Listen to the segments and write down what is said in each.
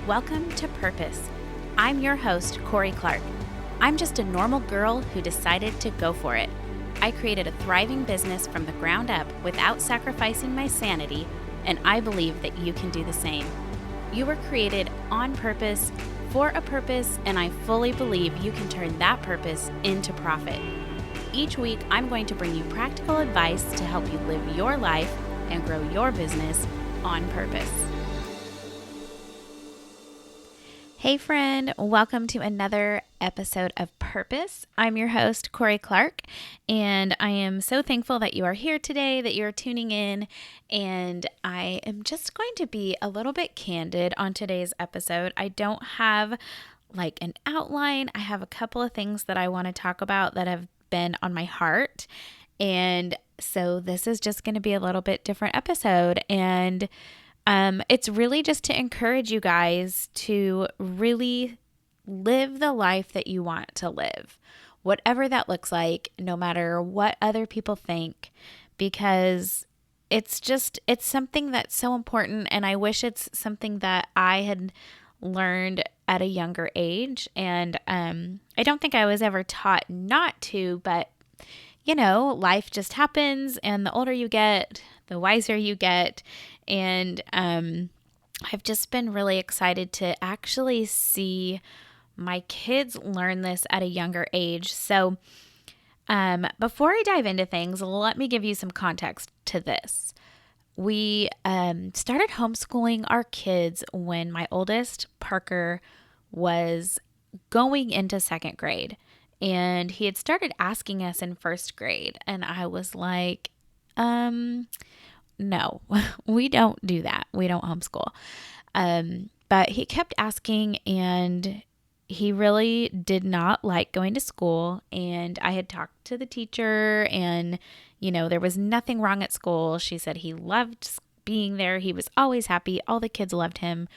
Welcome to Purpose. I'm your host, Corie Clark. I'm just a normal girl who decided to go for it. I created a thriving business from the ground up without sacrificing my sanity, and I believe that you can do the same. You were created on purpose, for a purpose, and I fully believe you can turn that purpose into profit. Each week, I'm going to bring you practical advice to help you live your life and grow your business on purpose. Hey friend, welcome to another episode of Purpose. I'm your host, Corie Clark, and I am so thankful that you are here today, that you're tuning in, and I am just going to be a little bit candid on today's episode. I don't have like an outline. I have a couple of things that I want to talk about that have been on my heart, and so this is just going to be a little bit different episode, and it's really just to encourage you guys to really live the life that you want to live, whatever that looks like, no matter what other people think, because it's something that's so important. And I wish it's something that I had learned at a younger age. And I don't think I was ever taught not to, but you know, life just happens, and the older you get, the wiser you get. And I've just been really excited to actually see my kids learn this at a younger age. So before I dive into things, let me give you some context to this. We started homeschooling our kids when my oldest, Parker, was going into second grade. And he had started asking us in first grade. And I was like, no, we don't do that. We don't homeschool. But he kept asking, and he really did not like going to school. And I had talked to the teacher, and, you know, there was nothing wrong at school. She said he loved being there. He was always happy. All the kids loved him.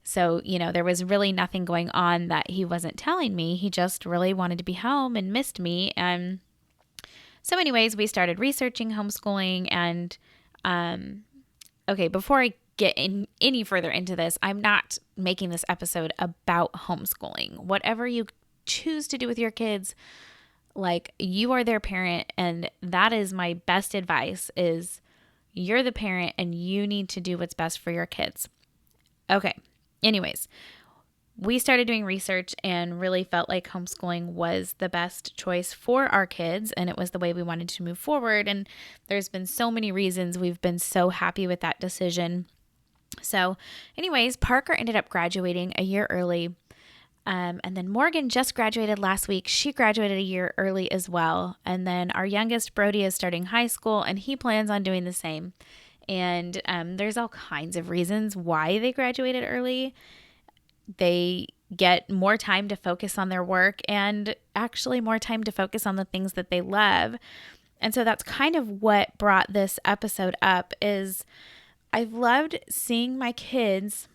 So, you know, there was really nothing going on that he wasn't telling me. He just really wanted to be home and missed me. And so anyways, we started researching homeschooling. And okay, before I get any further into this, I'm not making this episode about homeschooling. Whatever you choose to do with your kids, like, you are their parent, and that is my best advice, is you're the parent and you need to do what's best for your kids. Okay. Anyways, we started doing research and really felt like homeschooling was the best choice for our kids, and it was the way we wanted to move forward. And there's been so many reasons we've been so happy with that decision. So anyways, Parker ended up graduating a year early. And then Morgan just graduated last week. She graduated a year early as well. And then our youngest, Brody, is starting high school, and he plans on doing the same. And there's all kinds of reasons why they graduated early. They get more time to focus on their work, and actually more time to focus on the things that they love. And so that's kind of what brought this episode up, is I've loved seeing my kids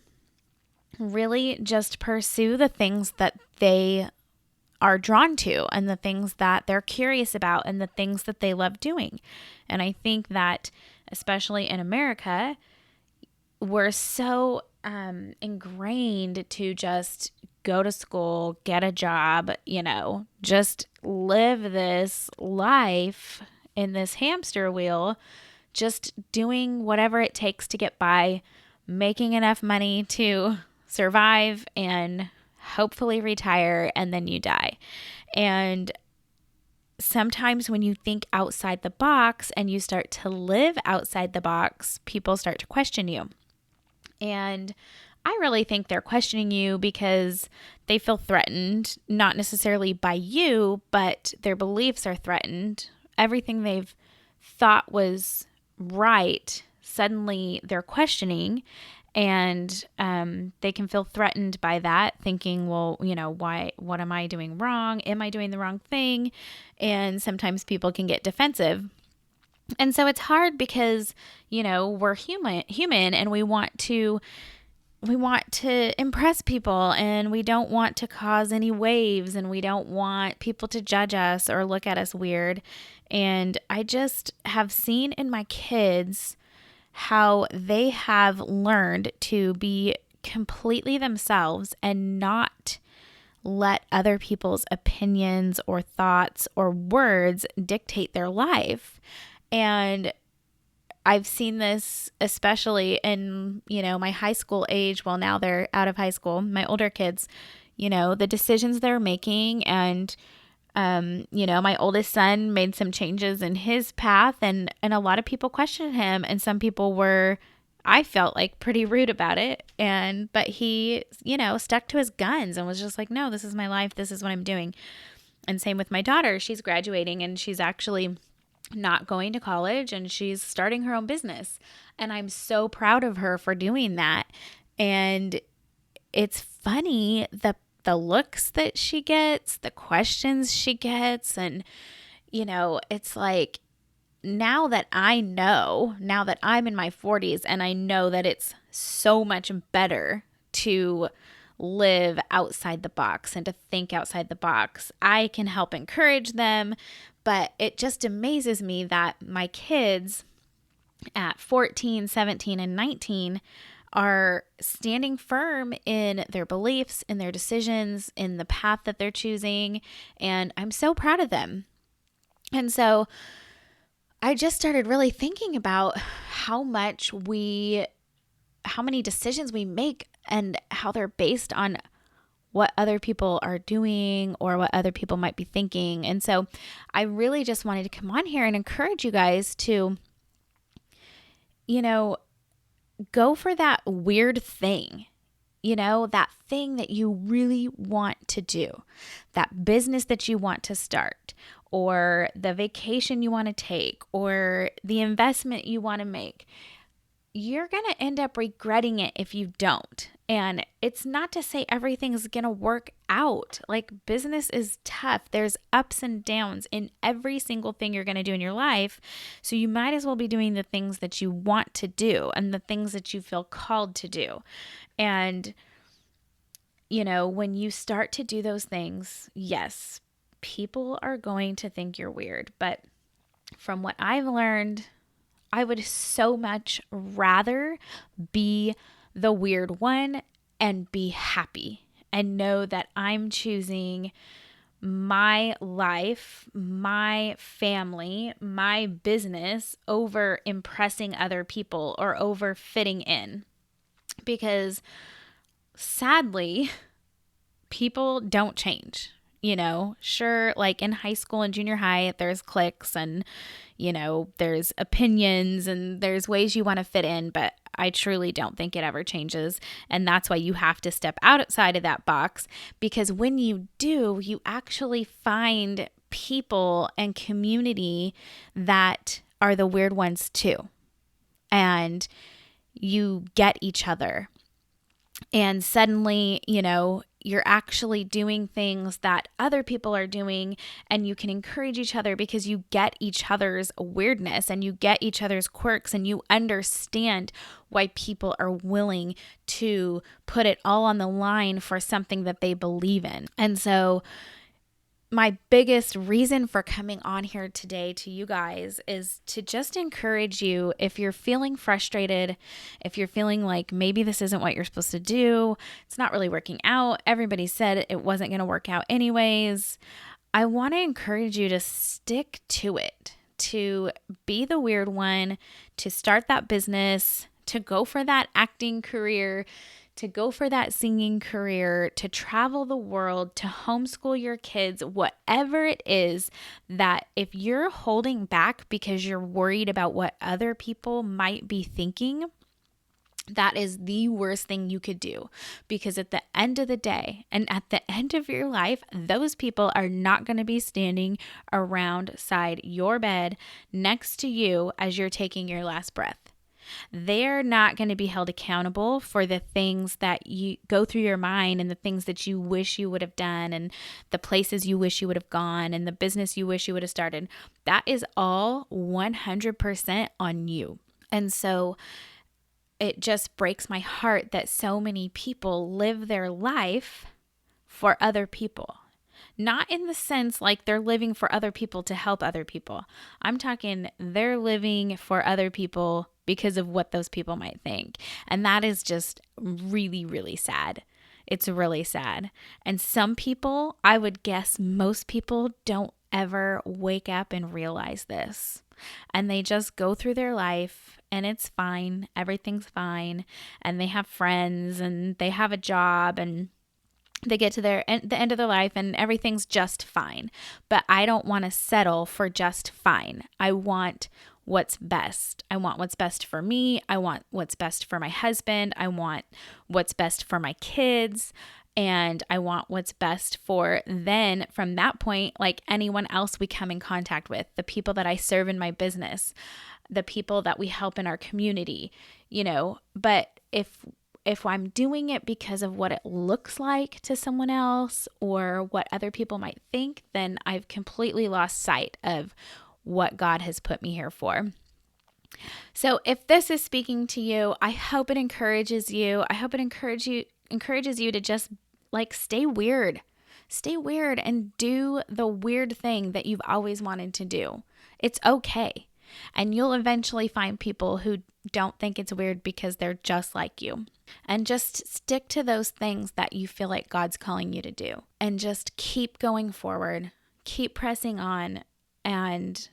really just pursue the things that they are drawn to, and the things that they're curious about, and the things that they love doing. And I think that especially in America, we're so ingrained to just go to school, get a job, you know, just live this life in this hamster wheel, just doing whatever it takes to get by, making enough money to survive and hopefully retire, and then you die. And sometimes when you think outside the box and you start to live outside the box, people start to question you. And I really think they're questioning you because they feel threatened, not necessarily by you, but their beliefs are threatened. Everything they've thought was right, suddenly they're questioning. And they can feel threatened by that, thinking, well, you know, what am I doing wrong? Am I doing the wrong thing? And sometimes people can get defensive. And so it's hard because, you know, we're human, and we want to impress people, and we don't want to cause any waves, and we don't want people to judge us or look at us weird. And I just have seen in my kids how they have learned to be completely themselves and not let other people's opinions or thoughts or words dictate their life. And I've seen this especially in, my high school age. Well, now they're out of high school, my older kids, the decisions they're making. And, my oldest son made some changes in his path, and a lot of people questioned him, and some people were, I felt like, pretty rude about it. But he, stuck to his guns and was just like, no, this is my life. This is what I'm doing. And same with my daughter. She's graduating and she's actually not going to college, and she's starting her own business. And I'm so proud of her for doing that. And it's funny, the looks that she gets, the questions she gets. And, it's like, now that I'm in my 40s and I know that it's so much better to live outside the box and to think outside the box, I can help encourage them. But it just amazes me that my kids at 14, 17, and 19 are standing firm in their beliefs, in their decisions, in the path that they're choosing. And I'm so proud of them. And so I just started really thinking about how many decisions we make and how they're based on what other people are doing or what other people might be thinking. And so I really just wanted to come on here and encourage you guys to, go for that weird thing, that thing that you really want to do, that business that you want to start, or the vacation you want to take, or the investment you want to make. You're going to end up regretting it if you don't. And it's not to say everything's going to work out. Like, business is tough. There's ups and downs in every single thing you're going to do in your life. So you might as well be doing the things that you want to do and the things that you feel called to do. And, when you start to do those things, yes, people are going to think you're weird. But from what I've learned, I would so much rather be the weird one and be happy and know that I'm choosing my life, my family, my business over impressing other people or over fitting in. Because sadly, people don't change. Sure, like in high school and junior high, there's cliques and, there's opinions and there's ways you want to fit in, but I truly don't think it ever changes. And that's why you have to step outside of that box, because when you do, you actually find people and community that are the weird ones too. And you get each other. And suddenly, you're actually doing things that other people are doing, and you can encourage each other because you get each other's weirdness and you get each other's quirks, and you understand why people are willing to put it all on the line for something that they believe in. And so my biggest reason for coming on here today to you guys is to just encourage you. If you're feeling frustrated, if you're feeling like maybe this isn't what you're supposed to do, it's not really working out, everybody said it wasn't going to work out anyways, I want to encourage you to stick to it, to be the weird one, to start that business, to go for that acting career, to go for that singing career, to travel the world, to homeschool your kids, whatever it is. That if you're holding back because you're worried about what other people might be thinking, that is the worst thing you could do. Because at the end of the day and at the end of your life, those people are not going to be standing around side your bed next to you as you're taking your last breath. They're not going to be held accountable for the things that you go through your mind and the things that you wish you would have done and the places you wish you would have gone and the business you wish you would have started. That is all 100% on you. And so it just breaks my heart that so many people live their life for other people. Not in the sense like they're living for other people to help other people. I'm talking they're living for other people because of what those people might think. And that is just really, really sad. It's really sad. And some people, I would guess most people don't ever wake up and realize this. And they just go through their life and it's fine. Everything's fine. And they have friends and they have a job and they get to the end of their life and everything's just fine. But I don't want to settle for just fine. I want what's best. I want what's best for me. I want what's best for my husband. I want what's best for my kids. And I want what's best for then from that point, like anyone else we come in contact with, the people that I serve in my business, the people that we help in our community, but if I'm doing it because of what it looks like to someone else or what other people might think, then I've completely lost sight of what God has put me here for. So if this is speaking to you, I hope it encourages you. I hope it encourages you to just stay weird. Stay weird and do the weird thing that you've always wanted to do. It's okay. And you'll eventually find people who don't think it's weird because they're just like you. And just stick to those things that you feel like God's calling you to do. And just keep going forward. Keep pressing on. And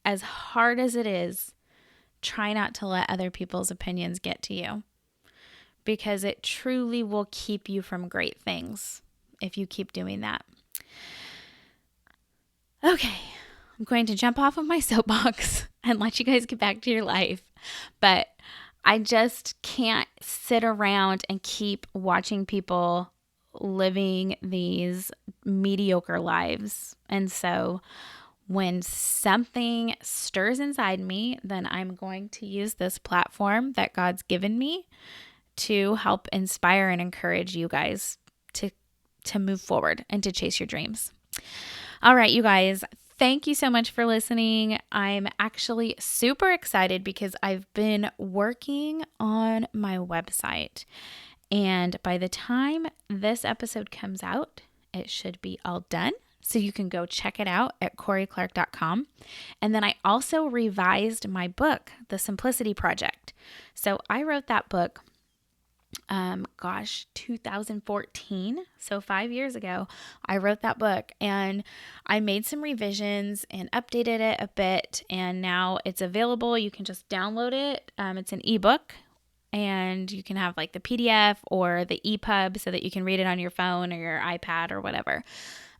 as hard as it is, try not to let other people's opinions get to you. Because it truly will keep you from great things if you keep doing that. Okay, I'm going to jump off of my soapbox and let you guys get back to your life. But I just can't sit around and keep watching people living these mediocre lives. And so when something stirs inside me, then I'm going to use this platform that God's given me to help inspire and encourage you guys to move forward and to chase your dreams. All right, you guys, thank you so much for listening. I'm actually super excited because I've been working on my website. And by the time this episode comes out, it should be all done. So you can go check it out at corieclark.com. And then I also revised my book, The Simplicity Project. So I wrote that book 2014. So 5 years ago, I wrote that book and I made some revisions and updated it a bit. And now it's available. You can just download it. It's an ebook and you can have the PDF or the EPUB so that you can read it on your phone or your iPad or whatever.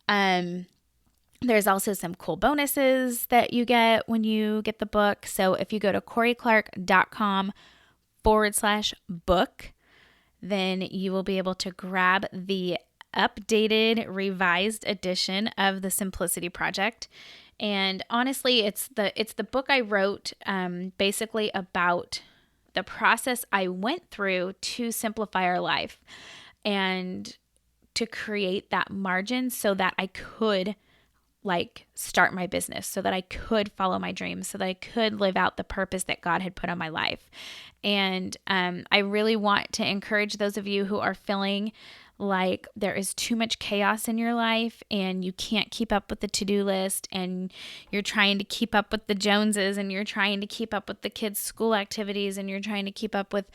There's also some cool bonuses that you get when you get the book. So if you go to corieclark.com/book, then you will be able to grab the updated, revised edition of the Simplicity Project. And honestly, it's the book I wrote basically about the process I went through to simplify our life and to create that margin so that I could start my business, so that I could follow my dreams, so that I could live out the purpose that God had put on my life. And I really want to encourage those of you who are feeling like there is too much chaos in your life and you can't keep up with the to-do list and you're trying to keep up with the Joneses and you're trying to keep up with the kids' school activities and you're trying to keep up with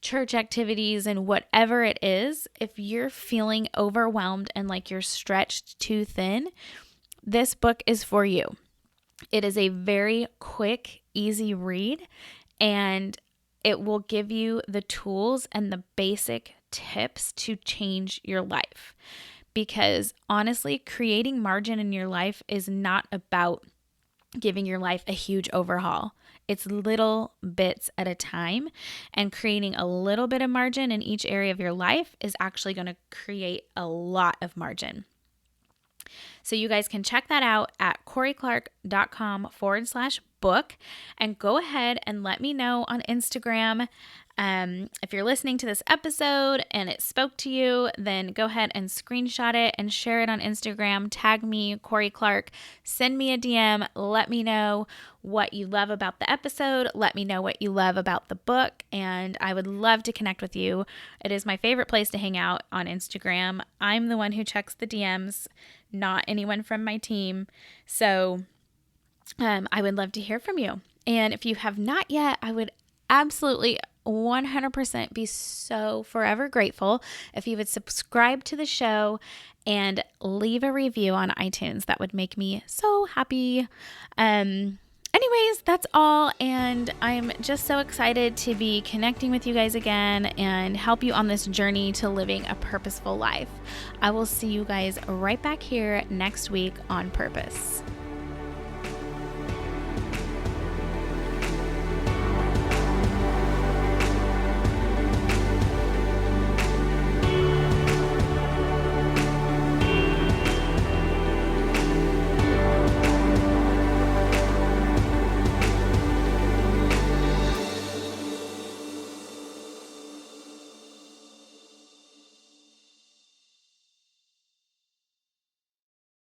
church activities and whatever it is. If you're feeling overwhelmed and like you're stretched too thin, this book is for you. It is a very quick, easy read, and it will give you the tools and the basic tips to change your life. Because honestly, creating margin in your life is not about giving your life a huge overhaul. It's little bits at a time, and creating a little bit of margin in each area of your life is actually going to create a lot of margin. So you guys can check that out at corieclark.com/book and go ahead and let me know on Instagram. If you're listening to this episode and it spoke to you, then go ahead and screenshot it and share it on Instagram. Tag me, Corie Clark. Send me a DM. Let me know what you love about the episode. Let me know what you love about the book. And I would love to connect with you. It is my favorite place to hang out on Instagram. I'm the one who checks the DMs, not anyone from my team. So I would love to hear from you. And if you have not yet, I would absolutely 100% be so forever grateful if you would subscribe to the show and leave a review on iTunes. That would make me so happy. Anyways, that's all. And I'm just so excited to be connecting with you guys again and help you on this journey to living a purposeful life. I will see you guys right back here next week on Purpose.